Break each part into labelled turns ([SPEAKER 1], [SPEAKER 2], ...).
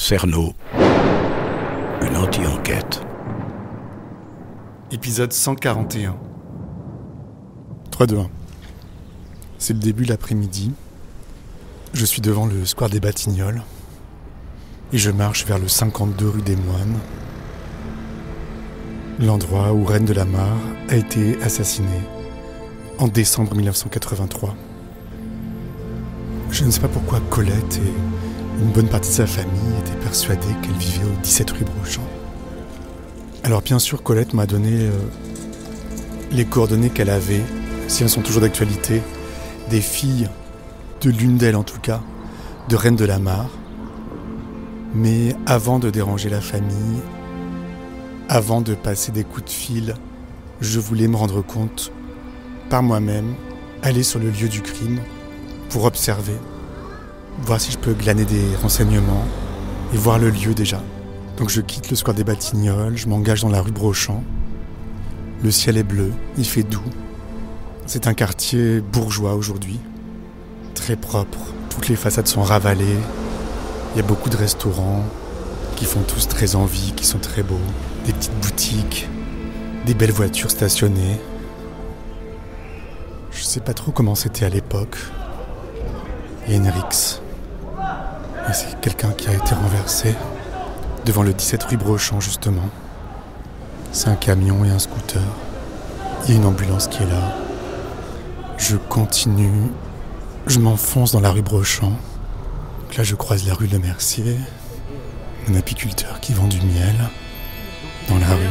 [SPEAKER 1] Cerno, une anti-enquête.
[SPEAKER 2] Épisode 141. 3, 2, 1. C'est le début de l'après-midi. Je suis devant le square des Batignolles et je marche vers le 52 rue des Moines, l'endroit où Reine de la Mare a été assassinée en décembre 1983. Je ne sais pas pourquoi Colette et une bonne partie de sa famille étaient persuadés qu'elle vivait au 17 rue Brochamp. Alors bien sûr, Colette m'a donné les coordonnées qu'elle avait, si elles sont toujours d'actualité, des filles, de l'une d'elles en tout cas, de Reine de la Mare. Mais avant de déranger la famille, avant de passer des coups de fil, je voulais me rendre compte, par moi-même, aller sur le lieu du crime pour observer, voir si je peux glaner des renseignements et voir le lieu déjà. Donc je quitte le square des Batignolles, je m'engage dans la rue Brochamp. Le ciel est bleu, il fait doux. C'est un quartier bourgeois aujourd'hui, très propre. Toutes les façades sont ravalées. Il y a beaucoup de restaurants qui font tous très envie, qui sont très beaux. Des petites boutiques, des belles voitures stationnées. Je sais pas trop comment c'était à l'époque. Il y a une rixe. Et c'est quelqu'un qui a été renversé devant le 17 rue Brochamp, justement. C'est un camion et un scooter. Il y a une ambulance qui est là. Je continue. Je m'enfonce dans la rue Brochamp. Donc là, je croise la rue Le Mercier. Un apiculteur qui vend du miel dans la rue.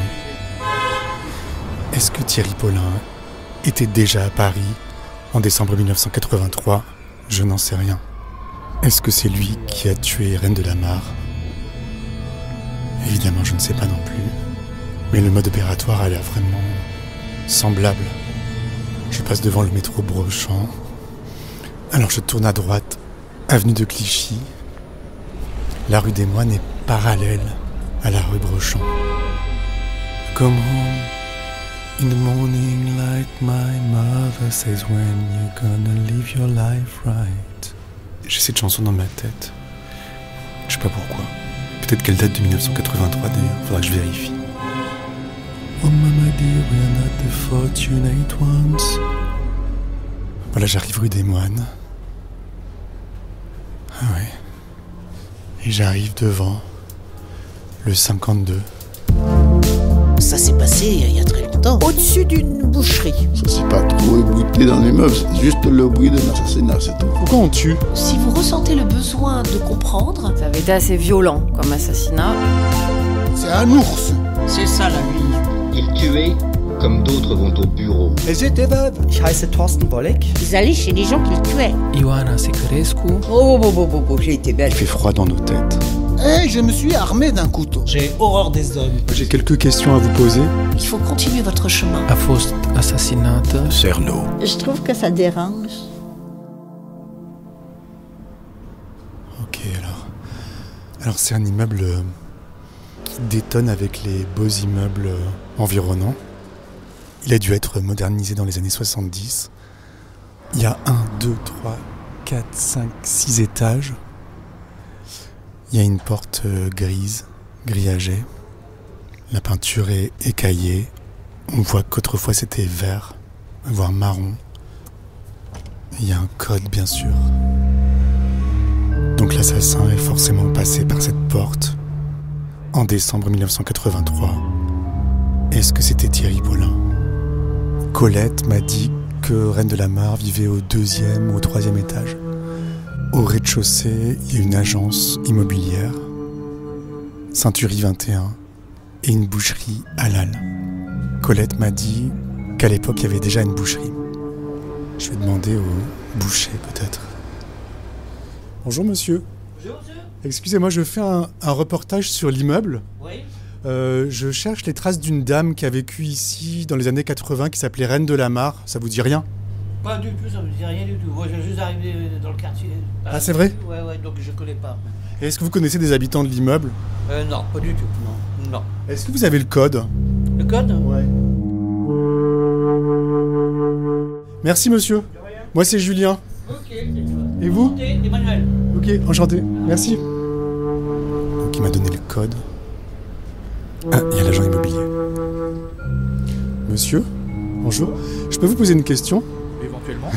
[SPEAKER 2] Est-ce que Thierry Paulin était déjà à Paris en décembre 1983 ? Je n'en sais rien. Est-ce que c'est lui qui a tué Reine de la Mare ? Évidemment, je ne sais pas non plus. Mais le mode opératoire a l'air vraiment semblable. Je passe devant le métro Brochamp. Alors je tourne à droite, avenue de Clichy. La rue des Moines est parallèle à la rue Brochamp. Come home in the morning like my mother says when you're gonna live your life right. J'ai cette chanson dans ma tête. Je sais pas pourquoi. Peut-être qu'elle date de 1983 d'ailleurs, faudra que je vérifie. Oh mama dear, we're not the fortunate ones. Voilà, j'arrive rue des Moines. Ah ouais. Et j'arrive devant le 52.
[SPEAKER 3] Ça s'est passé il y a très longtemps. Au-dessus d'une boucherie.
[SPEAKER 4] Ça s'est pas trop ébruité dans l'immeuble, c'est juste le bruit d'un assassinat, c'est tout.
[SPEAKER 2] Pourquoi on tue ?
[SPEAKER 3] Si vous ressentez le besoin de comprendre...
[SPEAKER 5] Ça avait été assez violent comme assassinat.
[SPEAKER 4] C'est un ours.
[SPEAKER 3] C'est ça la vie.
[SPEAKER 6] Il tuait comme d'autres vont au bureau.
[SPEAKER 4] Elles étaient veuves.
[SPEAKER 7] Ich heiße Thorsten Bolek.
[SPEAKER 3] Ils allaient chez les gens qu'ils tuaient.
[SPEAKER 7] Ioana Securescu.
[SPEAKER 3] Oh, j'ai été belle.
[SPEAKER 2] Il fait froid dans nos têtes.
[SPEAKER 4] Et je me suis armé d'un couteau.
[SPEAKER 7] J'ai horreur des hommes.
[SPEAKER 2] J'ai quelques questions à vous poser.
[SPEAKER 3] Il faut continuer votre chemin.
[SPEAKER 7] A fost assassinată.
[SPEAKER 1] Cerno,
[SPEAKER 8] Je trouve que ça dérange.
[SPEAKER 2] Ok, alors c'est un immeuble qui détonne avec les beaux immeubles environnants. Il a dû être modernisé dans les années 70. Il y a 1, 2, 3, 4, 5, 6 étages. Il y a une porte grise, grillagée. La peinture est écaillée. On voit qu'autrefois c'était vert, voire marron. Il y a un code, bien sûr. Donc l'assassin est forcément passé par cette porte en décembre 1983. Est-ce que c'était Thierry Paulin ? Colette m'a dit que Reine de la Mare vivait au 2e ou au 3e étage. Au rez-de-chaussée, il y a une agence immobilière, Ceinturie 21, et une boucherie halal. Colette m'a dit qu'à l'époque, il y avait déjà une boucherie. Je vais demander au boucher, peut-être. Bonjour, monsieur.
[SPEAKER 9] Bonjour, monsieur.
[SPEAKER 2] Excusez-moi, je fais un reportage sur l'immeuble.
[SPEAKER 9] Oui.
[SPEAKER 2] Je cherche les traces d'une dame qui a vécu ici dans les années 80, qui s'appelait Reine de la Mare. Ça vous dit rien ?
[SPEAKER 9] Pas du tout, ça me dit rien du tout. Moi, je viens juste d'arriver dans le quartier.
[SPEAKER 2] Ah, c'est vrai ?
[SPEAKER 9] Ouais, donc je connais pas.
[SPEAKER 2] Et est-ce que vous connaissez des habitants de l'immeuble ?
[SPEAKER 9] Non, pas du tout. Non.
[SPEAKER 2] Est-ce que vous avez le code ?
[SPEAKER 9] Le code ?
[SPEAKER 2] Ouais. Merci, monsieur. Moi, c'est Julien.
[SPEAKER 9] Ok.
[SPEAKER 2] Et vous ?
[SPEAKER 9] Emmanuel.
[SPEAKER 2] Ok, enchanté. Merci. Donc m'a donné le code. Ah, il y a l'agent immobilier. Monsieur, bonjour. Je peux vous poser une question ?
[SPEAKER 10] Éventuellement.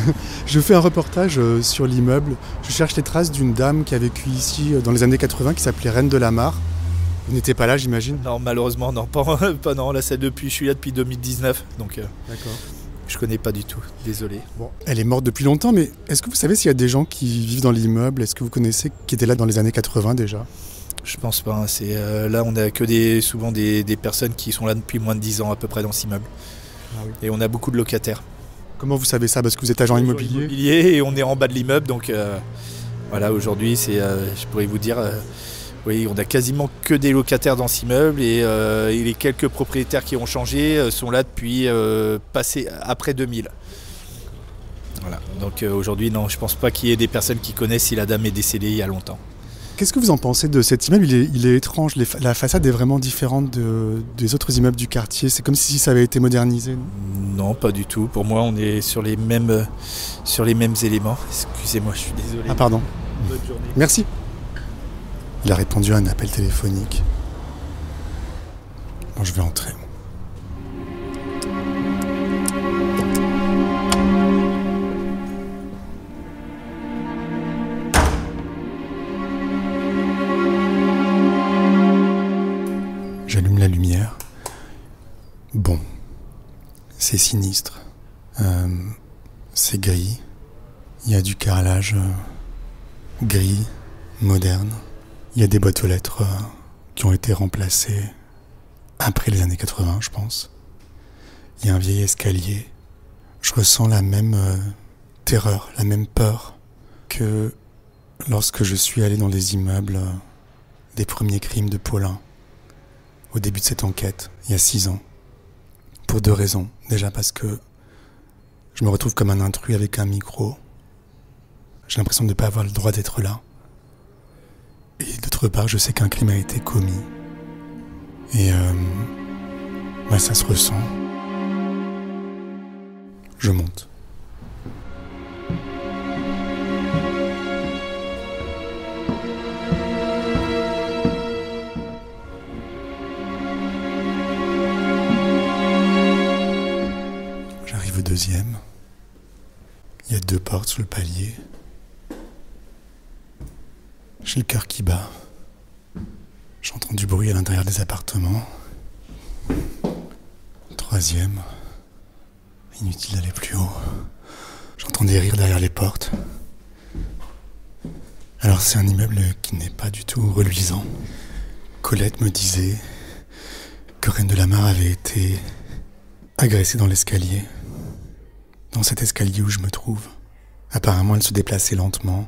[SPEAKER 2] Je fais un reportage sur l'immeuble. Je cherche les traces d'une dame qui a vécu ici dans les années 80 qui s'appelait Reine de la Mare. Vous n'étiez pas là, j'imagine ?
[SPEAKER 10] Non, malheureusement, non. Pas non. Là, je suis là depuis 2019. Donc,
[SPEAKER 2] d'accord.
[SPEAKER 10] Je connais pas du tout. Désolé.
[SPEAKER 2] Bon, elle est morte depuis longtemps, mais est-ce que vous savez s'il y a des gens qui vivent dans l'immeuble ? Est-ce que vous connaissez qui étaient là dans les années 80 déjà ?
[SPEAKER 10] Je pense pas. Hein. Là, on a que souvent des personnes qui sont là depuis moins de 10 ans à peu près dans cet immeuble.
[SPEAKER 2] Ah oui.
[SPEAKER 10] Et on a beaucoup de locataires.
[SPEAKER 2] Comment vous savez ça ? Parce que vous êtes agent immobilier
[SPEAKER 10] et on est en bas de l'immeuble. Donc voilà, aujourd'hui, je pourrais vous dire, oui, on a quasiment que des locataires dans cet immeuble et les quelques propriétaires qui ont changé sont là depuis après 2000. Voilà. Donc aujourd'hui, non, je pense pas qu'il y ait des personnes qui connaissent si la dame est décédée il y a longtemps.
[SPEAKER 2] Qu'est-ce que vous en pensez de cet immeuble ? Il est étrange, la façade est vraiment différente des autres immeubles du quartier. C'est comme si ça avait été modernisé.
[SPEAKER 10] Non, pas du tout. Pour moi, on est sur les mêmes éléments. Excusez-moi, je suis désolé.
[SPEAKER 2] Ah pardon.
[SPEAKER 10] Bonne journée.
[SPEAKER 2] Merci. Il a répondu à un appel téléphonique. Bon, je vais entrer. J'allume la lumière. Bon, c'est sinistre. C'est gris. Il y a du carrelage gris, moderne. Il y a des boîtes aux lettres qui ont été remplacées après les années 80, je pense. Il y a un vieil escalier. Je ressens la même terreur, la même peur que lorsque je suis allé dans les immeubles des premiers crimes de Paulin. Au début de cette enquête, il y a 6 ans. Pour 2 raisons. Déjà parce que je me retrouve comme un intrus avec un micro. J'ai l'impression de ne pas avoir le droit d'être là. Et d'autre part, je sais qu'un crime a été commis. Et ça se ressent. Je monte. J'arrive au 2e. Il y a 2 portes sur le palier. J'ai le cœur qui bat. J'entends du bruit à l'intérieur des appartements. 3e. Inutile d'aller plus haut. J'entends des rires derrière les portes. Alors c'est un immeuble qui n'est pas du tout reluisant. Colette me disait que Reine de la Mare avait été agressée dans l'escalier. Dans cet escalier où je me trouve. Apparemment elle se déplaçait lentement.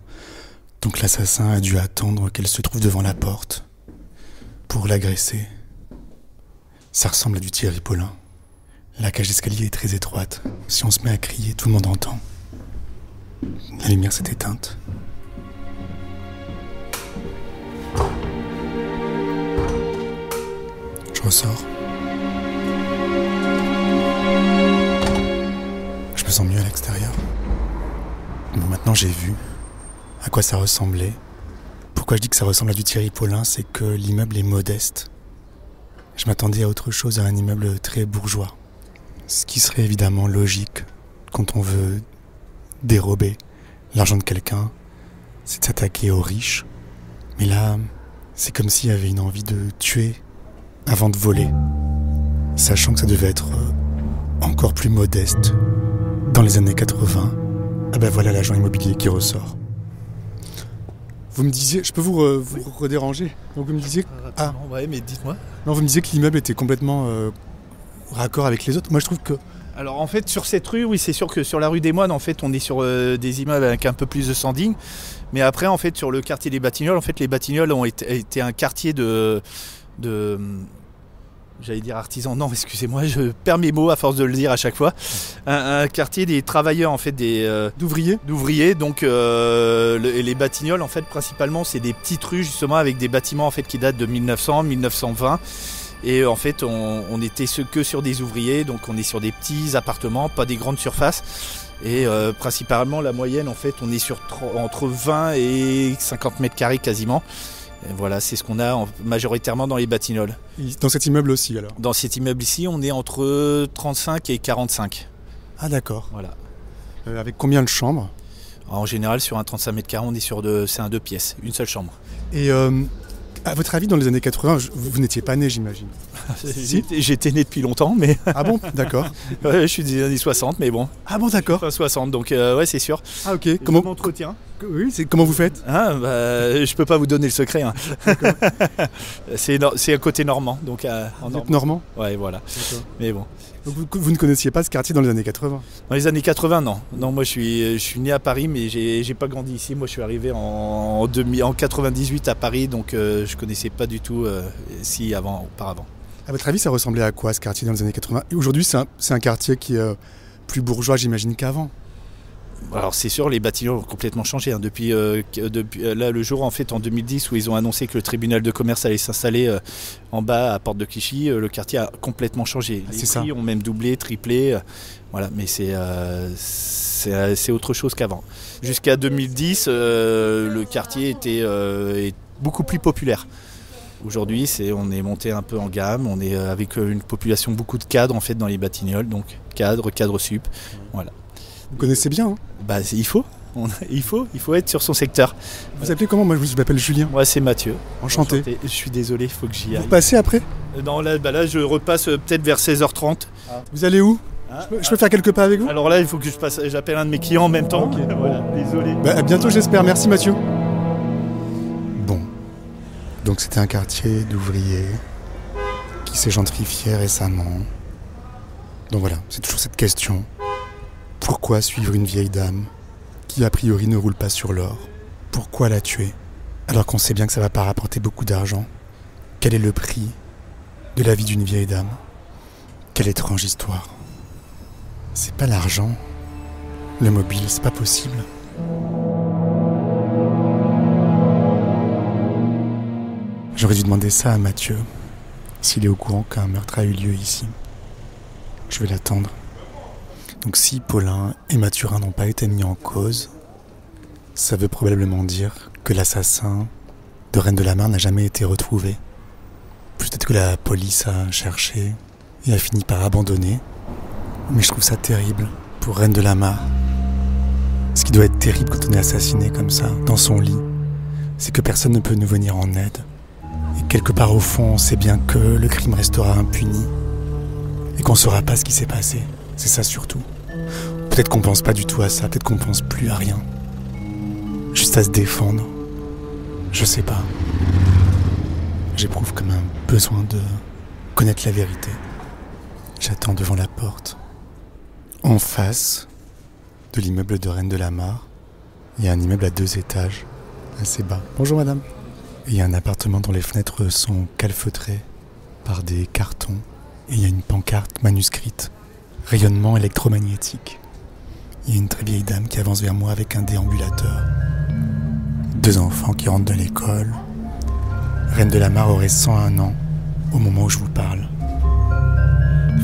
[SPEAKER 2] Donc l'assassin a dû attendre qu'elle se trouve devant la porte pour l'agresser. Ça ressemble à du Thierry Paulin. La cage d'escalier est très étroite. Si on se met à crier, tout le monde entend. La lumière s'est éteinte. Je ressors. Je me sens mieux à l'extérieur. Bon, maintenant j'ai vu à quoi ça ressemblait. Pourquoi je dis que ça ressemble à du Thierry Paulin, c'est que l'immeuble est modeste. Je m'attendais à autre chose, à un immeuble très bourgeois. Ce qui serait évidemment logique quand on veut dérober l'argent de quelqu'un, c'est de s'attaquer aux riches. Mais là, c'est comme s'il y avait une envie de tuer avant de voler, sachant que ça devait être encore plus modeste dans les années 80. Ah ben voilà l'agent immobilier qui ressort. Vous me disiez, je peux vous redéranger ? Donc vous me disiez,
[SPEAKER 10] ouais, mais dites-moi.
[SPEAKER 2] Non, vous me disiez que l'immeuble était complètement raccord avec les autres. Moi, je trouve que.
[SPEAKER 10] Alors en fait, sur cette rue, oui, c'est sûr que sur la rue des Moines, en fait, on est sur des immeubles avec un peu plus de standing. Mais après, en fait, sur le quartier des Batignolles, en fait, les Batignolles ont été un quartier de j'allais dire artisan, non, excusez-moi, je perds mes mots à force de le dire à chaque fois. Un quartier des travailleurs, en fait, d'ouvriers. Donc les Batignolles, en fait, principalement, c'est des petites rues, justement, avec des bâtiments, en fait, qui datent de 1900, 1920. Et en fait, on était que sur des ouvriers, donc on est sur des petits appartements, pas des grandes surfaces. Et principalement, la moyenne, en fait, on est sur entre 20 et 50 mètres carrés quasiment. Et voilà, c'est ce qu'on a majoritairement dans les Batignolles.
[SPEAKER 2] Dans cet immeuble aussi alors?
[SPEAKER 10] Dans cet immeuble ici, on est entre 35 et 45.
[SPEAKER 2] Ah d'accord.
[SPEAKER 10] Voilà.
[SPEAKER 2] Avec combien de chambres?
[SPEAKER 10] En général, sur un 35 mètres carrés, on est c'est un 2 pièces, une seule chambre.
[SPEAKER 2] Et à votre avis, dans les années 80, vous n'étiez pas né, j'imagine?
[SPEAKER 10] Si. J'étais né depuis longtemps, mais...
[SPEAKER 2] Ah bon? D'accord.
[SPEAKER 10] Ouais, je suis des années 60, mais bon.
[SPEAKER 2] Ah bon, d'accord.
[SPEAKER 10] Enfin, 60, donc ouais, c'est sûr.
[SPEAKER 2] Ah ok. Comment
[SPEAKER 10] m'entretiens?
[SPEAKER 2] Oui, comment vous faites?
[SPEAKER 10] Je peux pas vous donner le secret. Hein. C'est un côté normand, donc
[SPEAKER 2] Vous êtes normand?
[SPEAKER 10] Ouais, voilà.
[SPEAKER 2] D'accord.
[SPEAKER 10] Mais bon.
[SPEAKER 2] Donc vous ne connaissiez pas ce quartier dans les années 80?
[SPEAKER 10] Dans les années 80, non. Non, moi je suis né à Paris, mais j'ai pas grandi ici. Moi je suis arrivé en 98 à Paris, donc je connaissais pas du tout ici auparavant.
[SPEAKER 2] À votre avis, ça ressemblait à quoi ce quartier dans les années 80? Et aujourd'hui, c'est un quartier qui est plus bourgeois, j'imagine, qu'avant.
[SPEAKER 10] Alors c'est sûr, les Batignolles ont complètement changé. Hein. Depuis là, le jour en fait en 2010 où ils ont annoncé que le tribunal de commerce allait s'installer en bas à Porte de Clichy, le quartier a complètement changé. Les prix ont même doublé, triplé. Voilà, mais c'est autre chose qu'avant. Jusqu'à 2010, le quartier était beaucoup plus populaire. Aujourd'hui, on est monté un peu en gamme. On est avec une population, beaucoup de cadres en fait dans les Batignolles, donc cadres sup. Voilà.
[SPEAKER 2] Vous connaissez bien, hein?
[SPEAKER 10] Bah, il faut être sur son secteur.
[SPEAKER 2] Vous appelez comment? Moi, je m'appelle Julien.
[SPEAKER 10] Moi, c'est Mathieu.
[SPEAKER 2] Enchanté.
[SPEAKER 10] Je suis désolé, il faut que j'y aille.
[SPEAKER 2] Vous passez après?
[SPEAKER 10] Non, là, je repasse peut-être vers 16h30.
[SPEAKER 2] Ah. Vous allez où? Je peux faire quelques pas avec vous?
[SPEAKER 10] Alors là, il faut que j'appelle un de mes clients en même temps.
[SPEAKER 2] Okay.
[SPEAKER 10] Voilà, désolé.
[SPEAKER 2] À bientôt, j'espère. Merci, Mathieu. Bon. Donc, c'était un quartier d'ouvriers qui s'est gentrifié récemment. Donc voilà, c'est toujours cette question. Pourquoi suivre une vieille dame qui a priori ne roule pas sur l'or? Pourquoi la tuer alors qu'on sait bien que ça va pas rapporter beaucoup d'argent? Quel est le prix de la vie d'une vieille dame? Quelle étrange histoire. C'est pas l'argent, le mobile, c'est pas possible. J'aurais dû demander ça à Mathieu, s'il est au courant qu'un meurtre a eu lieu ici. Je vais l'attendre. Donc si Paulin et Mathurin n'ont pas été mis en cause, ça veut probablement dire que l'assassin de Rennes-de-la-Marne n'a jamais été retrouvé. Peut-être que la police a cherché et a fini par abandonner. Mais je trouve ça terrible pour Rennes-de-la-Marne. Ce qui doit être terrible quand on est assassiné comme ça, dans son lit, c'est que personne ne peut nous venir en aide. Et quelque part au fond, on sait bien que le crime restera impuni et qu'on ne saura pas ce qui s'est passé. C'est ça surtout. Peut-être qu'on pense pas du tout à ça, peut-être qu'on pense plus à rien. Juste à se défendre. Je sais pas. J'éprouve comme un besoin de connaître la vérité. J'attends devant la porte. En face de l'immeuble de Rennes-de-la-Marne, il y a un immeuble à 2 étages, assez bas. Bonjour madame. Il y a un appartement dont les fenêtres sont calfeutrées par des cartons. Et il y a une pancarte manuscrite. Rayonnement électromagnétique. Il y a une très vieille dame qui avance vers moi avec un déambulateur. 2 enfants qui rentrent de l'école. Rennes-de-la-Marne aurait 101 ans au moment où je vous parle.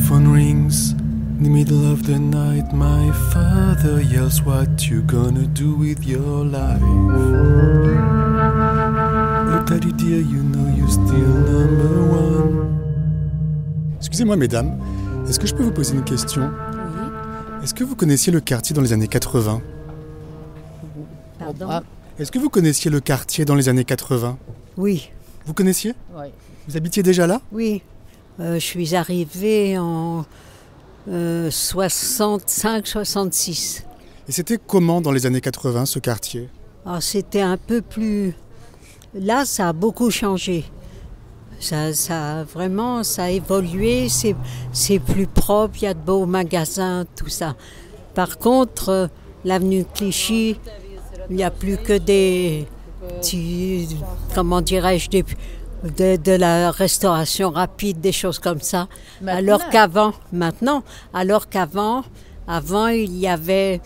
[SPEAKER 2] Phone rings in the middle of the night. My father yells, what you gonna do with your life? Oh daddy dear, you know you're still #1. Excusez-moi mesdames, est-ce que je peux vous poser une question?
[SPEAKER 8] Oui.
[SPEAKER 2] Est-ce que vous connaissiez le quartier dans les années 80?
[SPEAKER 8] Pardon?
[SPEAKER 2] Est-ce que vous connaissiez le quartier dans les années 80?
[SPEAKER 8] Oui.
[SPEAKER 2] Vous connaissiez?
[SPEAKER 8] Oui.
[SPEAKER 2] Vous habitiez déjà là?
[SPEAKER 8] Oui. Je suis arrivée en 65-66.
[SPEAKER 2] Et c'était comment dans les années 80 ce quartier?
[SPEAKER 8] Alors c'était un peu plus... Là, ça a beaucoup changé. Ça a évolué, c'est plus propre, il y a de beaux magasins, tout ça. Par contre, l'avenue Clichy, il n'y a plus que des... comment dirais-je, de la restauration rapide, des choses comme ça. Alors qu'avant, il y avait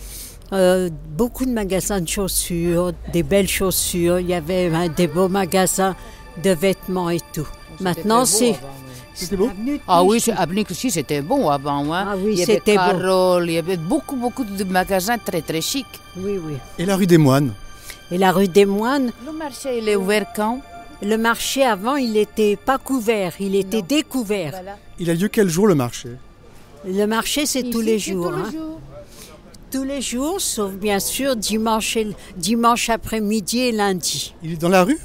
[SPEAKER 8] beaucoup de magasins de chaussures, des belles chaussures, il y avait des beaux magasins de vêtements et tout. Maintenant,
[SPEAKER 2] C'était beau?
[SPEAKER 11] Ah oui, avenue Clichy, c'était bon avant. Hein.
[SPEAKER 8] Ah oui,
[SPEAKER 11] il y avait
[SPEAKER 8] c'était
[SPEAKER 11] Carole, il y avait beaucoup de magasins très très chics.
[SPEAKER 8] Oui, oui.
[SPEAKER 2] Et la rue des Moines?
[SPEAKER 8] Et la rue des Moines?
[SPEAKER 11] Le marché, il est ouvert quand?
[SPEAKER 8] Le marché avant, il n'était pas couvert, il était découvert.
[SPEAKER 11] Voilà.
[SPEAKER 2] Il a lieu quel jour le marché?
[SPEAKER 8] Le marché, c'est tous les jours.
[SPEAKER 11] Tous les
[SPEAKER 8] hein.
[SPEAKER 11] jours.
[SPEAKER 8] Tous les jours, sauf bien sûr dimanche après-midi et lundi.
[SPEAKER 2] Il est dans la rue?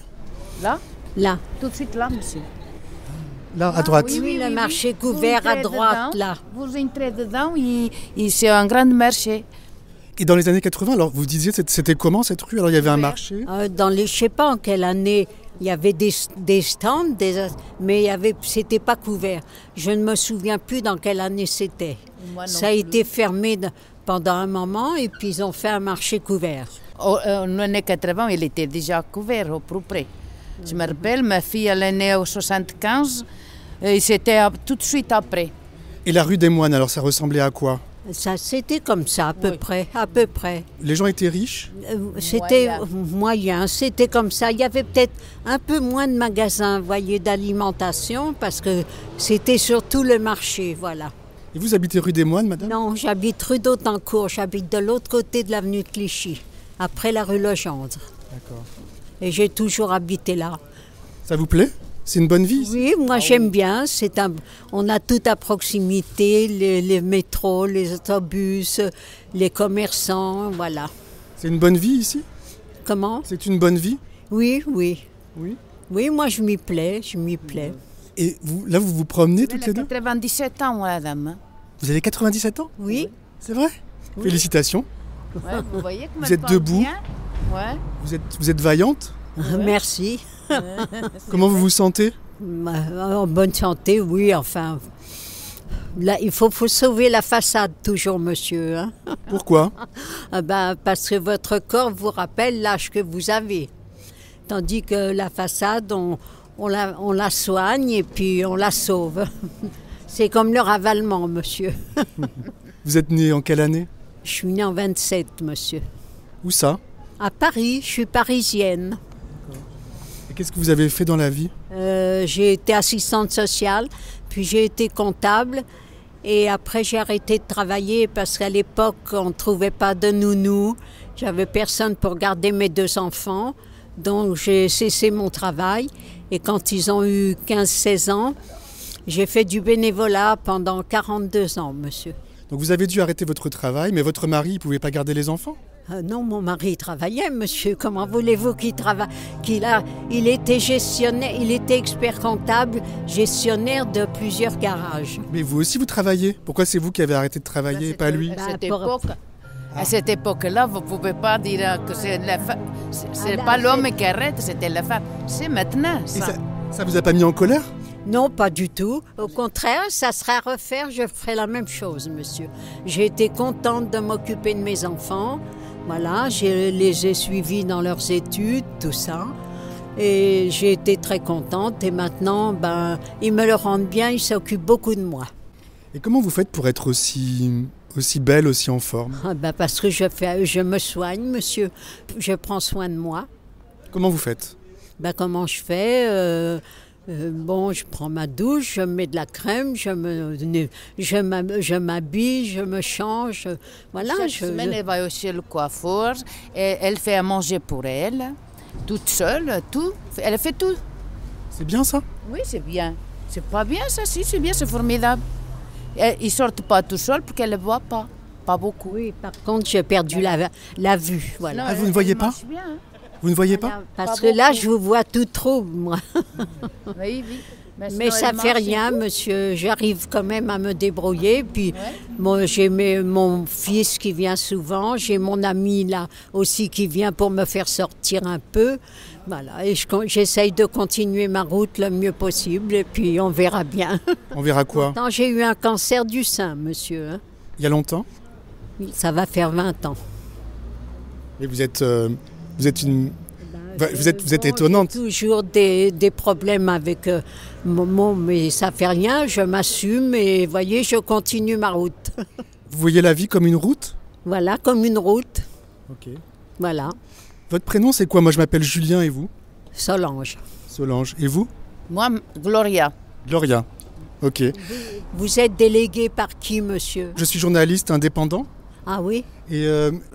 [SPEAKER 11] Là,
[SPEAKER 8] Là.
[SPEAKER 11] tout de suite là, monsieur.
[SPEAKER 2] Là, à droite.
[SPEAKER 8] Oui, le marché couvert à droite, là.
[SPEAKER 11] Vous entrez dedans, c'est un grand marché.
[SPEAKER 2] Et dans les années 80, alors vous disiez, c'était comment cette rue? Alors il y avait un marché?
[SPEAKER 8] Dans les, je ne sais pas en quelle année, il y avait des stands, mais c'était pas couvert. Je ne me souviens plus dans quelle année c'était. Ça a été fermé pendant un moment et puis ils ont fait un marché couvert.
[SPEAKER 11] En années 80, il était déjà couvert au plus près. Je me rappelle, ma fille, elle est née en 75 et c'était tout de suite après.
[SPEAKER 2] Et la rue des Moines, alors ça ressemblait à quoi?
[SPEAKER 8] Ça, c'était comme ça, à peu près, à peu près.
[SPEAKER 2] Les gens étaient riches?
[SPEAKER 8] C'était moyen, c'était comme ça. Il y avait peut-être un peu moins de magasins, voyez, d'alimentation, parce que c'était surtout le marché, voilà.
[SPEAKER 2] Et vous habitez rue des Moines, madame?
[SPEAKER 8] Non, j'habite rue d'Autancourt, j'habite de l'autre côté de l'avenue de Clichy, après la rue Legendre.
[SPEAKER 2] D'accord.
[SPEAKER 8] Et j'ai toujours habité là.
[SPEAKER 2] Ça vous plaît? C'est une bonne vie ici?
[SPEAKER 8] Oui, moi j'aime bien. On a tout à proximité, les métros, les autobus, les commerçants, voilà.
[SPEAKER 2] C'est une bonne vie ici?
[SPEAKER 8] Comment?
[SPEAKER 2] C'est une bonne vie?
[SPEAKER 8] Oui, oui.
[SPEAKER 2] Oui?
[SPEAKER 8] Oui, moi je m'y plais, je m'y plais.
[SPEAKER 2] Et vous, là, vous vous promenez toutes les deux?
[SPEAKER 11] 97 ans, madame.
[SPEAKER 2] Vous avez 97 ans?
[SPEAKER 8] Oui.
[SPEAKER 2] C'est vrai?
[SPEAKER 8] Oui.
[SPEAKER 2] Félicitations.
[SPEAKER 11] Ouais, vous voyez que
[SPEAKER 2] Vous êtes debout?
[SPEAKER 11] Ouais.
[SPEAKER 2] Vous êtes vaillante?
[SPEAKER 8] Merci.
[SPEAKER 2] Comment vous vous sentez?
[SPEAKER 8] En bonne santé, oui, enfin. Là, il faut sauver la façade toujours, monsieur. Hein?
[SPEAKER 2] Pourquoi?
[SPEAKER 8] Parce que votre corps vous rappelle l'âge que vous avez. Tandis que la façade, on la soigne et puis on la sauve. C'est comme le ravalement, monsieur.
[SPEAKER 2] Vous êtes né en quelle année?
[SPEAKER 8] Je suis née en 27, monsieur.
[SPEAKER 2] Où ça?
[SPEAKER 8] À Paris, je suis parisienne.
[SPEAKER 2] Et qu'est-ce que vous avez fait dans la vie?
[SPEAKER 8] J'ai été assistante sociale, puis j'ai été comptable. Et après, j'ai arrêté de travailler parce qu'à l'époque, on ne trouvait pas de nounou. J'avais personne pour garder mes 2 enfants. Donc, j'ai cessé mon travail. Et quand ils ont eu 15-16 ans, j'ai fait du bénévolat pendant 42 ans, monsieur.
[SPEAKER 2] Donc, vous avez dû arrêter votre travail, mais votre mari, il ne pouvait pas garder les enfants?
[SPEAKER 8] Non, mon mari travaillait, monsieur. Comment voulez-vous qu'il travaille? Il était gestionnaire, il était expert comptable, gestionnaire de plusieurs garages.
[SPEAKER 2] Mais vous aussi, vous travaillez. Pourquoi c'est vous qui avez arrêté de travailler et pas lui?
[SPEAKER 11] À cette époque-là, vous ne pouvez pas dire que c'est la femme. C'est pas l'homme qui arrête, c'était la femme. C'est maintenant, ça.
[SPEAKER 2] Et ça vous a pas mis en colère?
[SPEAKER 8] Non, pas du tout. Au contraire, ça serait à refaire, je ferais la même chose, monsieur. J'ai été contente de m'occuper de mes enfants. Voilà, je les ai suivis dans leurs études, tout ça. Et j'ai été très contente. Et maintenant, ils me le rendent bien, ils s'occupent beaucoup de moi.
[SPEAKER 2] Et comment vous faites pour être aussi belle, aussi en forme?
[SPEAKER 8] Parce que je me soigne, monsieur. Je prends soin de moi.
[SPEAKER 2] Comment vous faites?
[SPEAKER 8] Comment je fais je prends ma douche, je mets de la crème, je m'habille, je me change. Voilà.
[SPEAKER 11] Chaque semaine, elle va chez le coiffeur et elle fait à manger pour elle, toute seule, tout. Elle fait tout.
[SPEAKER 2] C'est bien ça?
[SPEAKER 11] Oui, c'est bien. C'est pas bien ça, si, c'est bien, c'est formidable. Ils sortent pas tout seuls parce qu'elle ne voit pas. Pas beaucoup.
[SPEAKER 8] Oui, par contre, j'ai perdu la vue. Voilà.
[SPEAKER 11] Non,
[SPEAKER 2] vous ne voyez pas?
[SPEAKER 11] Bien, hein.
[SPEAKER 2] Vous ne voyez pas?
[SPEAKER 8] Parce que là, je vous vois tout trop, moi.
[SPEAKER 11] Oui.
[SPEAKER 8] Mais ça ne fait rien, monsieur. J'arrive quand même à me débrouiller. Puis moi, j'ai mon fils qui vient souvent. J'ai mon ami là aussi qui vient pour me faire sortir un peu. Voilà. Et j'essaye de continuer ma route le mieux possible. Et puis on verra bien.
[SPEAKER 2] On verra quoi?
[SPEAKER 8] Pourtant, j'ai eu un cancer du sein, monsieur. Hein.
[SPEAKER 2] Il y a longtemps?
[SPEAKER 8] Oui, ça va faire 20 ans.
[SPEAKER 2] Et vous êtes étonnante.
[SPEAKER 8] J'ai toujours des problèmes avec mais ça fait rien, je m'assume et voyez, je continue ma route.
[SPEAKER 2] Vous voyez la vie comme une route?
[SPEAKER 8] Voilà, comme une route.
[SPEAKER 2] Ok.
[SPEAKER 8] Voilà.
[SPEAKER 2] Votre prénom c'est quoi? Moi je m'appelle Julien et vous?
[SPEAKER 8] Solange.
[SPEAKER 2] Solange. Et vous?
[SPEAKER 11] Moi, Gloria.
[SPEAKER 2] Gloria. Ok.
[SPEAKER 8] Vous êtes délégué par qui, monsieur?
[SPEAKER 2] Je suis journaliste indépendant.
[SPEAKER 8] Ah oui?
[SPEAKER 2] Et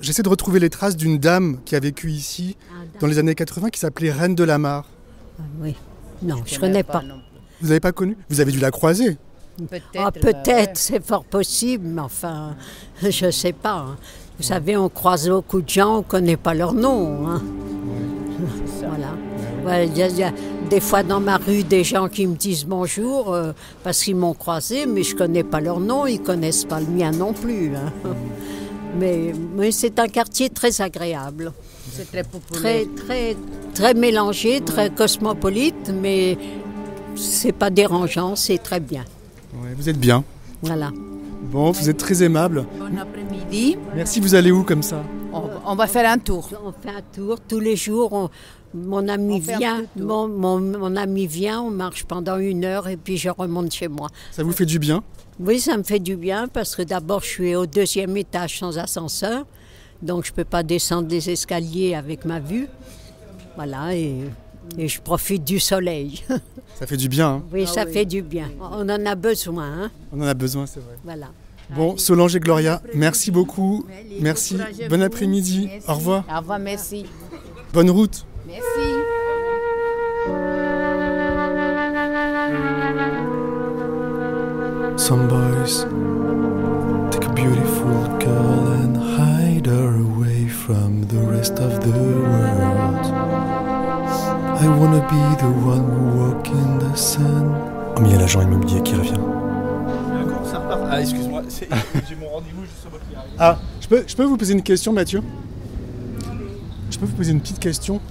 [SPEAKER 2] j'essaie de retrouver les traces d'une dame qui a vécu ici dans les années 80 qui s'appelait Reine de la Mare.
[SPEAKER 8] Oui. Non, je ne connais pas.
[SPEAKER 2] Vous n'avez pas connu? Vous avez dû la croiser?
[SPEAKER 8] Peut-être, c'est fort possible, mais enfin, je ne sais pas. Hein. Vous savez, on croise beaucoup de gens, on ne connaît pas leur nom. Hein. Voilà. Ouais, il y a des fois dans ma rue des gens qui me disent bonjour parce qu'ils m'ont croisé, mais je ne connais pas leur nom, ils ne connaissent pas le mien non plus. Hein. Mais c'est un quartier très agréable.
[SPEAKER 11] C'est très populaire.
[SPEAKER 8] Très mélangé, très cosmopolite, mais c'est pas dérangeant, c'est très bien.
[SPEAKER 2] Ouais, vous êtes bien.
[SPEAKER 8] Voilà.
[SPEAKER 2] Bon, vous êtes très aimable.
[SPEAKER 11] Bon après-midi.
[SPEAKER 2] Merci, vous allez où comme ça?
[SPEAKER 11] On va faire un tour.
[SPEAKER 8] On fait un tour tous les jours. Mon ami vient, mon ami vient, on marche pendant 1 heure et puis je remonte chez moi.
[SPEAKER 2] Ça vous fait du bien?
[SPEAKER 8] Oui, ça me fait du bien parce que d'abord je suis au 2e étage sans ascenseur, donc je ne peux pas descendre des escaliers avec ma vue. Voilà, et je profite du soleil.
[SPEAKER 2] Ça fait du bien. Hein?
[SPEAKER 8] Oui, ça fait du bien. On en a besoin. Hein?
[SPEAKER 2] On en a besoin, c'est vrai.
[SPEAKER 8] Voilà.
[SPEAKER 2] Bon, Solange et Gloria, merci beaucoup. Merci. Bon après-midi.
[SPEAKER 11] Merci.
[SPEAKER 2] Au revoir.
[SPEAKER 11] Au revoir, merci.
[SPEAKER 2] Bonne route.
[SPEAKER 11] Merci.
[SPEAKER 1] Some boys take a beautiful girl and hide her away from the rest of the world. I wanna be the one who walk in the sun.
[SPEAKER 2] Oh, mais il y a l'agent immobilier qui revient.
[SPEAKER 10] D'accord, ça repart. Ah, excuse-moi, j'ai mon rendez-vous juste au bout qui arrive.
[SPEAKER 2] Ah, je peux vous poser une question, Mathieu? Je peux vous poser une petite question?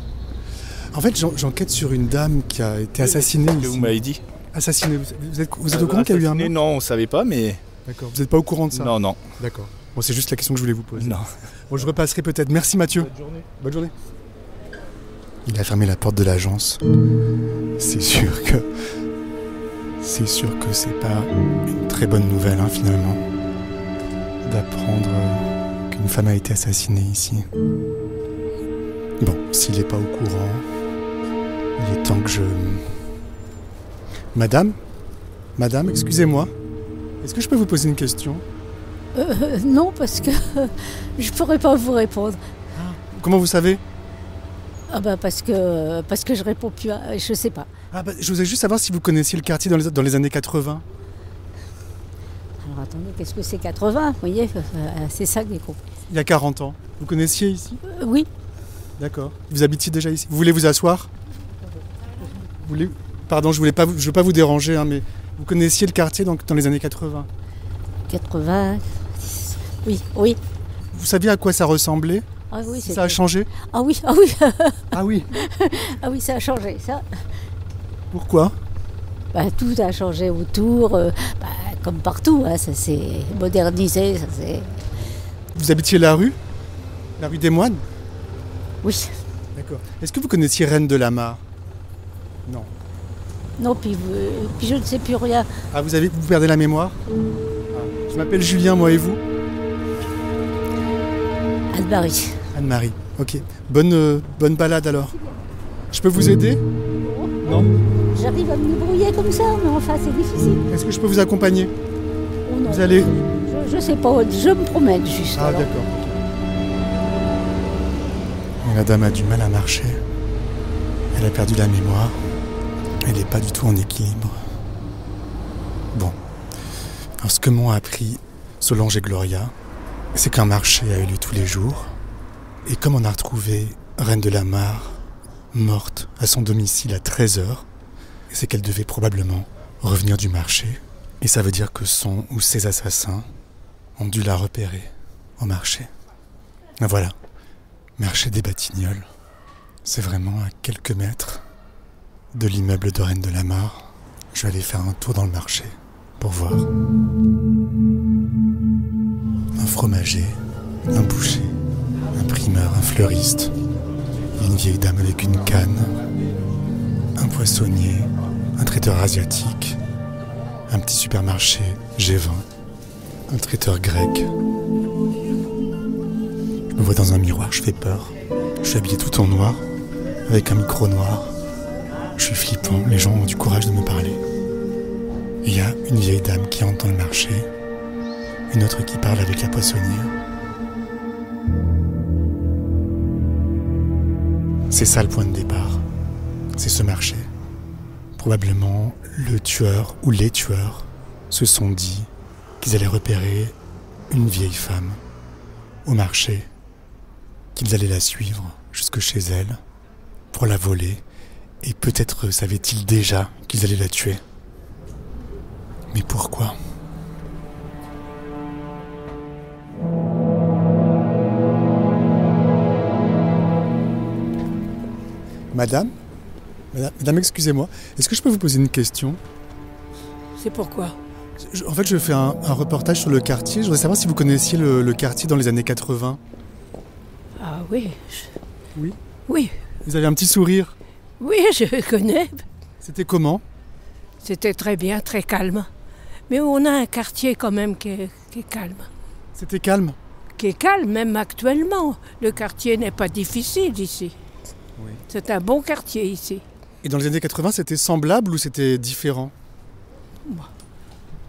[SPEAKER 2] En fait, j'enquête sur une dame qui a été assassinée.
[SPEAKER 10] Qu'est-ce que vous m'avez dit?
[SPEAKER 2] Assassinée. Vous êtes au courant qu'il y a eu un meurtre?
[SPEAKER 10] Non, on ne savait pas, mais...
[SPEAKER 2] D'accord. Vous n'êtes pas au courant de ça?
[SPEAKER 10] Non.
[SPEAKER 2] D'accord. Bon, c'est juste la question que je voulais vous poser.
[SPEAKER 10] Non.
[SPEAKER 2] Bon, je repasserai peut-être. Merci, Mathieu.
[SPEAKER 10] Bonne journée.
[SPEAKER 2] Bonne journée. Il a fermé la porte de l'agence. C'est sûr que c'est pas une très bonne nouvelle, hein, finalement, d'apprendre qu'une femme a été assassinée ici. Bon, s'il n'est pas au courant, il est temps que je... Madame, excusez-moi. Est-ce que je peux vous poser une question?
[SPEAKER 12] Non, parce que je pourrais pas vous répondre.
[SPEAKER 2] Comment vous savez?
[SPEAKER 12] Ah bah parce que je réponds plus à... Je sais pas.
[SPEAKER 2] Ah bah, je voulais juste savoir si vous connaissiez le quartier dans les années 80.
[SPEAKER 12] Alors attendez, qu'est-ce que c'est 80? Vous voyez, c'est ça que j'ai compris.
[SPEAKER 2] Il y a 40 ans. Vous connaissiez ici?
[SPEAKER 12] Oui.
[SPEAKER 2] D'accord. Vous habitiez déjà ici? Vous voulez vous asseoir? Pardon, je veux pas vous déranger, hein, mais vous connaissiez le quartier dans les années 80?
[SPEAKER 12] 80... Oui.
[SPEAKER 2] Vous saviez à quoi ça ressemblait?
[SPEAKER 12] Ah oui,
[SPEAKER 2] ça a changé?
[SPEAKER 12] Ah oui.
[SPEAKER 2] Ah oui.
[SPEAKER 12] Ah oui, ça a changé, ça.
[SPEAKER 2] Pourquoi?
[SPEAKER 12] Tout a changé autour, comme partout, hein, ça s'est modernisé, ça s'est...
[SPEAKER 2] Vous habitiez la rue des Moines?
[SPEAKER 12] Oui.
[SPEAKER 2] D'accord. Est-ce que vous connaissiez Reine de la Mare? Non.
[SPEAKER 12] Non, puis je ne sais plus rien.
[SPEAKER 2] Ah, vous perdez la mémoire? Je m'appelle Julien, moi et vous?
[SPEAKER 12] Anne-Marie.
[SPEAKER 2] Anne-Marie, ok. Bonne balade alors. Je peux vous aider? Non.
[SPEAKER 12] J'arrive à me débrouiller comme ça, mais enfin c'est difficile.
[SPEAKER 2] Est-ce que je peux vous accompagner?
[SPEAKER 12] Oh non.
[SPEAKER 2] Vous allez...
[SPEAKER 12] Je sais pas, je me promène juste.
[SPEAKER 2] Ah
[SPEAKER 12] alors.
[SPEAKER 2] d'accord. La dame a du mal à marcher. Elle a perdu la mémoire. Elle n'est pas du tout en équilibre. Bon. Alors, ce que m'ont appris Solange et Gloria, c'est qu'un marché a eu lieu tous les jours. Et comme on a retrouvé Reine de la Mare morte à son domicile à 13h, c'est qu'elle devait probablement revenir du marché. Et ça veut dire que son ou ses assassins ont dû la repérer au marché. Voilà. Marché des Batignolles. C'est vraiment à quelques mètres de l'immeuble de Reine de la Mare. Je vais aller faire un tour dans le marché pour voir. Un fromager, un boucher, un primeur, un fleuriste, une vieille dame avec une canne, un poissonnier, un traiteur asiatique, un petit supermarché G20, un traiteur grec. Je me vois dans un miroir, je fais peur. Je suis habillé tout en noir, avec un micro noir. Je suis flippant, les gens ont du courage de me parler. Il y a une vieille dame qui entre dans le marché, une autre qui parle avec la poissonnière. C'est ça le point de départ. c'est ce marché. Probablement, le tueur ou les tueurs se sont dit qu'ils allaient repérer une vieille femme au marché, qu'ils allaient la suivre jusque chez elle pour la voler, et peut-être savaient-ils déjà qu'ils allaient la tuer. Mais pourquoi ? Madame, excusez-moi, est-ce que je peux vous poser une question ?
[SPEAKER 13] C'est pourquoi ?
[SPEAKER 2] En fait, je fais un reportage sur le quartier. Je voudrais savoir si vous connaissiez le quartier dans les années 80.
[SPEAKER 13] Ah oui.
[SPEAKER 2] Oui ?
[SPEAKER 13] Oui.
[SPEAKER 2] Vous avez un petit sourire ?
[SPEAKER 13] Oui, je connais.
[SPEAKER 2] C'était comment ?
[SPEAKER 13] C'était très bien, très calme. Mais on a un quartier quand même qui est calme.
[SPEAKER 2] C'était calme ?
[SPEAKER 13] Qui est calme, même actuellement. Le quartier n'est pas difficile ici.
[SPEAKER 2] Oui.
[SPEAKER 13] C'est un bon quartier ici.
[SPEAKER 2] Et dans les années 80, c'était semblable ou c'était différent ?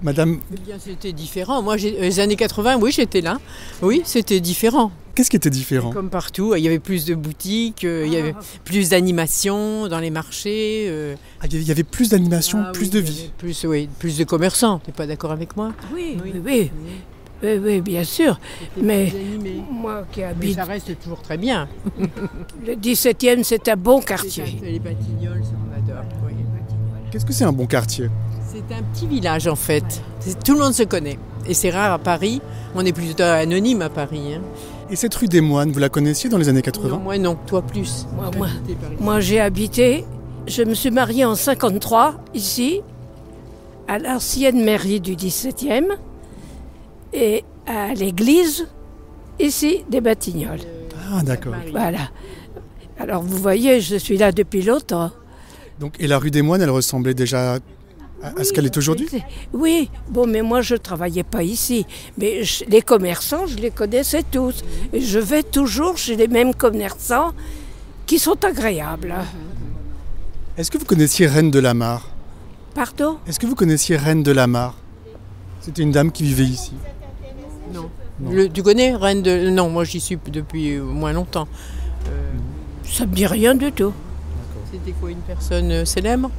[SPEAKER 2] Madame...
[SPEAKER 14] Eh bien, c'était différent. Moi, les années 80, oui, j'étais là. Oui, c'était différent.
[SPEAKER 2] Qu'est-ce qui était différent ?
[SPEAKER 14] Comme partout, il y avait plus de boutiques, il y avait plus d'animation dans les marchés.
[SPEAKER 2] Il y avait plus d'animation, plus de vie.
[SPEAKER 14] Plus de commerçants. Tu n'es pas d'accord avec moi ?
[SPEAKER 13] Oui, bien sûr. Mais moi qui habite...
[SPEAKER 14] Mais ça reste toujours très bien.
[SPEAKER 13] Le 17e, c'est un bon quartier.
[SPEAKER 14] Les Batignolles, on adore. Oui.
[SPEAKER 2] Qu'est-ce que c'est un bon quartier ?
[SPEAKER 14] C'est un petit village en fait. Tout le monde se connaît. Et c'est rare à Paris. On est plutôt anonyme à Paris. Hein.
[SPEAKER 2] Et cette rue des Moines, vous la connaissiez dans les années 80 ?
[SPEAKER 14] Non, moi non, toi plus.
[SPEAKER 13] Moi j'ai habité, je me suis mariée en 53 ici, à l'ancienne mairie du 17e. Et à l'église, ici, des Batignolles.
[SPEAKER 2] Ah, d'accord.
[SPEAKER 13] Voilà. Alors, vous voyez, je suis là depuis longtemps.
[SPEAKER 2] Donc, et la rue des Moines, elle ressemblait déjà à ce qu'elle est aujourd'hui ?
[SPEAKER 13] Oui. Bon, mais moi, je ne travaillais pas ici. Mais les commerçants, je les connaissais tous. Et je vais toujours chez les mêmes commerçants qui sont agréables.
[SPEAKER 2] Est-ce que vous connaissiez Reine de la Mare ?
[SPEAKER 13] Pardon ?
[SPEAKER 2] Est-ce que vous connaissiez Reine de la Mare ? C'était une dame qui vivait ici.
[SPEAKER 14] Non. Tu connais Reine de... Non, moi j'y suis depuis moins longtemps.
[SPEAKER 13] Ça me dit rien du tout.
[SPEAKER 14] C'était quoi, une personne célèbre ?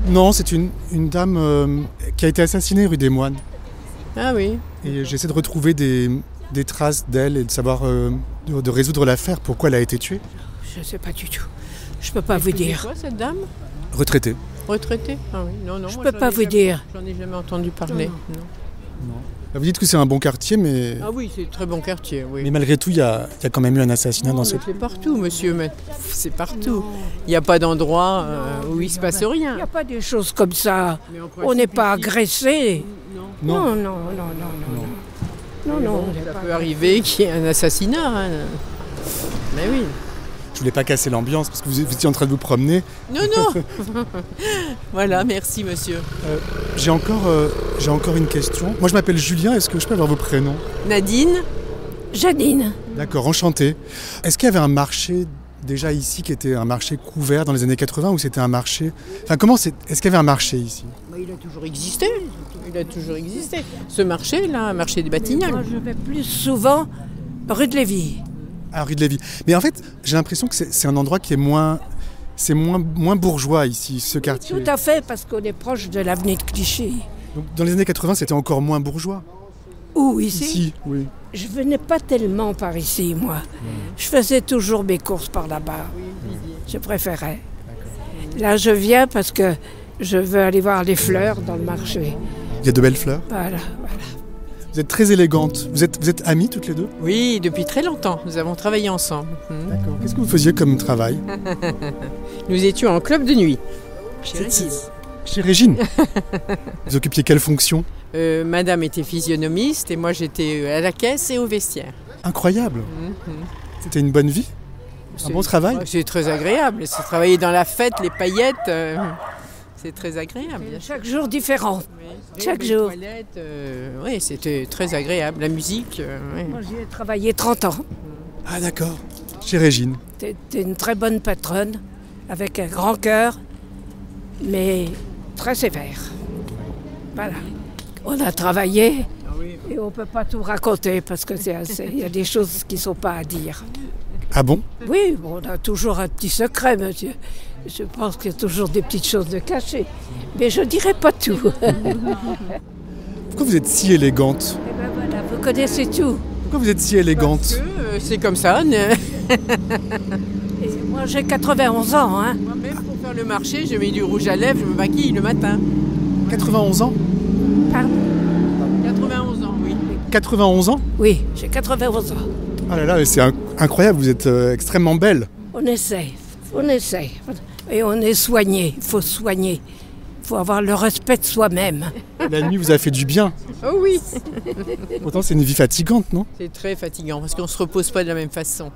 [SPEAKER 2] Non, c'est une dame qui a été assassinée rue des Moines.
[SPEAKER 14] Ah oui.
[SPEAKER 2] Et j'essaie de retrouver des traces d'elle et de savoir, de résoudre l'affaire, pourquoi elle a été tuée.
[SPEAKER 13] Je ne sais pas du tout. Je ne peux pas vous dire.
[SPEAKER 14] C'est quoi cette dame ?
[SPEAKER 2] Retraitée.
[SPEAKER 14] Retraitée ? Ah oui, non.
[SPEAKER 13] Je ne peux pas vous dire.
[SPEAKER 14] J'en ai jamais entendu parler.
[SPEAKER 2] Non. Vous dites que c'est un bon quartier, mais...
[SPEAKER 14] Ah oui, c'est un très bon quartier, oui.
[SPEAKER 2] Mais malgré tout, il y a quand même eu un assassinat dans ce...
[SPEAKER 14] C'est partout, monsieur, c'est partout. Il n'y a pas d'endroit où il ne se passe rien.
[SPEAKER 13] Il n'y a pas des choses comme ça. On n'est pas agressé. Non.
[SPEAKER 14] Ça peut arriver qu'il y ait un assassinat. Hein. Mais oui.
[SPEAKER 2] Je voulais pas casser l'ambiance parce que vous étiez en train de vous promener.
[SPEAKER 14] Non. Voilà, merci monsieur.
[SPEAKER 2] J'ai encore une question. Moi je m'appelle Julien, est-ce que je peux avoir vos prénoms ?
[SPEAKER 14] Nadine.
[SPEAKER 13] Janine.
[SPEAKER 2] D'accord, enchanté. Est-ce qu'il y avait un marché déjà ici qui était un marché couvert dans les années 80 ou c'était un marché... Enfin est-ce qu'il y avait un marché ici ?
[SPEAKER 14] Il a toujours existé. Ce marché-là, un marché des Batignolles.
[SPEAKER 13] Moi je vais plus souvent rue de Lévis.
[SPEAKER 2] Ah, rue de Lévis. Mais en fait, j'ai l'impression que c'est un endroit qui est moins bourgeois ici, ce quartier.
[SPEAKER 13] Tout à fait, parce qu'on est proche de l'avenue de Clichy.
[SPEAKER 2] Donc, dans les années 80, c'était encore moins bourgeois.
[SPEAKER 13] Où, ici ?
[SPEAKER 2] Ici, oui.
[SPEAKER 13] Je venais pas tellement par ici, moi. Je faisais toujours mes courses par là-bas. Je préférais. Là, je viens parce que je veux aller voir les fleurs dans le marché.
[SPEAKER 2] Il y a de belles fleurs ?
[SPEAKER 13] Voilà.
[SPEAKER 2] Vous êtes très élégante. Vous êtes amies toutes les deux ?
[SPEAKER 14] Oui, depuis très longtemps. Nous avons travaillé ensemble.
[SPEAKER 2] D'accord. Qu'est-ce que vous faisiez comme travail ?
[SPEAKER 14] Nous étions en club de nuit.
[SPEAKER 2] Chez Régine. Vous occupiez quelle fonction ?
[SPEAKER 14] Madame était physionomiste et moi j'étais à la caisse et au vestiaire.
[SPEAKER 2] Incroyable. C'était une bonne vie ? Un bon travail ?
[SPEAKER 14] C'est très agréable. C'est travailler dans la fête, les paillettes. C'est très agréable.
[SPEAKER 13] Chaque jour différent. Chaque jour.
[SPEAKER 14] Toilettes, oui, c'était très agréable. La musique. Oui.
[SPEAKER 13] Moi, j'y ai travaillé 30 ans.
[SPEAKER 2] Ah d'accord. Chez Régine.
[SPEAKER 13] C'était une très bonne patronne, avec un grand cœur, mais très sévère. Voilà. On a travaillé et on ne peut pas tout raconter parce que il y a des choses qui ne sont pas à dire.
[SPEAKER 2] Ah bon?
[SPEAKER 13] Oui, bon, on a toujours un petit secret, monsieur. Je pense qu'il y a toujours des petites choses de cachées. Mais je dirais pas tout.
[SPEAKER 2] Pourquoi vous êtes si élégante?
[SPEAKER 13] Eh ben voilà, vous connaissez tout.
[SPEAKER 2] Pourquoi vous êtes si élégante?
[SPEAKER 14] Parce que c'est comme ça.
[SPEAKER 13] Et moi, j'ai 91 ans. Hein.
[SPEAKER 14] Moi-même, pour faire le marché, je mets du rouge à lèvres, je me maquille le matin.
[SPEAKER 2] 91 ans?
[SPEAKER 13] Pardon?
[SPEAKER 14] 91 ans, oui.
[SPEAKER 2] 91 ans?
[SPEAKER 13] Oui, j'ai 91 ans.
[SPEAKER 2] Ah là là, c'est incroyable, vous êtes extrêmement belle.
[SPEAKER 13] On essaye. Et on est soigné, il faut se soigner. Il faut avoir le respect de soi-même.
[SPEAKER 2] La nuit vous a fait du bien.
[SPEAKER 14] Oh oui.
[SPEAKER 2] Pourtant c'est une vie fatigante, non?
[SPEAKER 14] C'est très fatigant parce qu'on ne se repose pas de la même façon.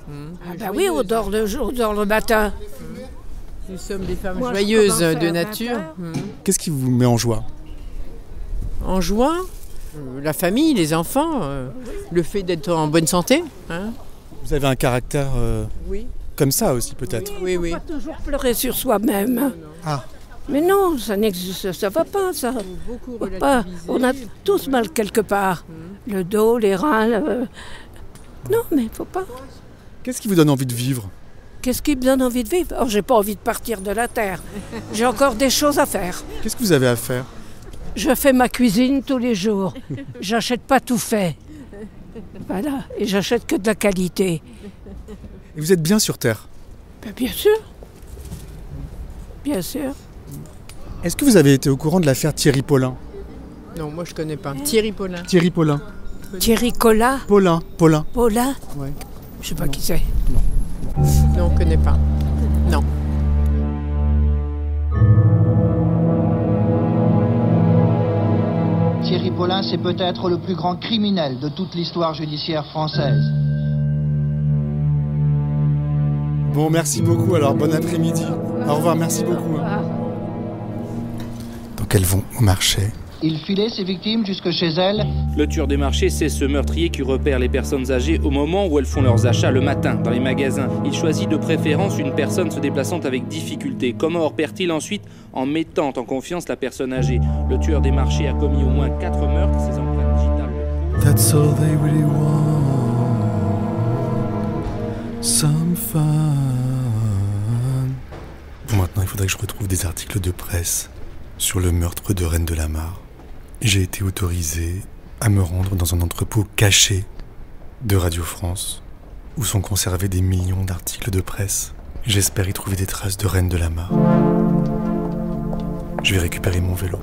[SPEAKER 13] Ah bah oui, on dort le jour, on dort le matin.
[SPEAKER 14] Nous sommes des femmes joyeuses de nature.
[SPEAKER 2] Qu'est-ce qui vous met en joie?
[SPEAKER 14] En joie, la famille, les enfants, le fait d'être en bonne santé. Hein.
[SPEAKER 2] Vous avez un caractère
[SPEAKER 14] oui.
[SPEAKER 2] Comme ça aussi peut-être.
[SPEAKER 13] Oui, oui. On peut pas toujours pleurer sur soi-même.
[SPEAKER 2] Ah.
[SPEAKER 13] Mais non, ça n'existe, ça va pas, ça. On a tous mal quelque part. Le dos, les reins. Non, mais il faut pas.
[SPEAKER 2] Qu'est-ce qui vous donne envie de vivre?
[SPEAKER 13] Qu'est-ce qui me donne envie de vivre? Oh, j'ai pas envie de partir de la terre. J'ai encore des choses à faire.
[SPEAKER 2] Qu'est-ce que vous avez à faire?
[SPEAKER 13] Je fais ma cuisine tous les jours. J'achète pas tout fait. Voilà, et j'achète que de la qualité.
[SPEAKER 2] Et vous êtes bien sur Terre?
[SPEAKER 13] Ben, bien sûr. Bien sûr.
[SPEAKER 2] Est-ce que vous avez été au courant de l'affaire Thierry Paulin?
[SPEAKER 14] Non, moi je connais pas. Thierry Paulin.
[SPEAKER 2] Thierry Paulin.
[SPEAKER 13] Thierry Collat?
[SPEAKER 2] Paulin.
[SPEAKER 13] Paulin?
[SPEAKER 2] Ouais.
[SPEAKER 13] Je sais pas qui c'est.
[SPEAKER 14] Non, on connaît pas. Non.
[SPEAKER 15] Thierry Paulin, c'est peut-être le plus grand criminel de toute l'histoire judiciaire française.
[SPEAKER 2] Bon, merci beaucoup. Alors, bon après-midi. Au revoir, merci beaucoup. Donc, elles vont au marché.
[SPEAKER 15] Il filait ses victimes jusque chez elles.
[SPEAKER 16] Le tueur des marchés, c'est ce meurtrier qui repère les personnes âgées au moment où elles font leurs achats le matin dans les magasins. Il choisit de préférence une personne se déplaçant avec difficulté. Comment repère-t-il ensuite? En mettant en confiance la personne âgée. Le tueur des marchés a commis au moins 4 meurtres. Ses empreintes digitales.
[SPEAKER 1] That's all they really want. Some fun.
[SPEAKER 2] Bon, maintenant, il faudrait que je retrouve des articles de presse sur le meurtre de Reine de la Mare. J'ai été autorisé à me rendre dans un entrepôt caché de Radio France où sont conservés des millions d'articles de presse. J'espère y trouver des traces de Reine de la Mare. Je vais récupérer mon vélo.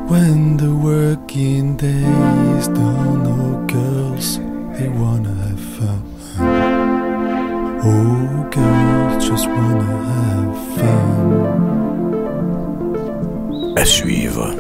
[SPEAKER 1] When the working days don't know girls, they wanna have fun. Oh, girls just wanna have fun.
[SPEAKER 17] À suivre.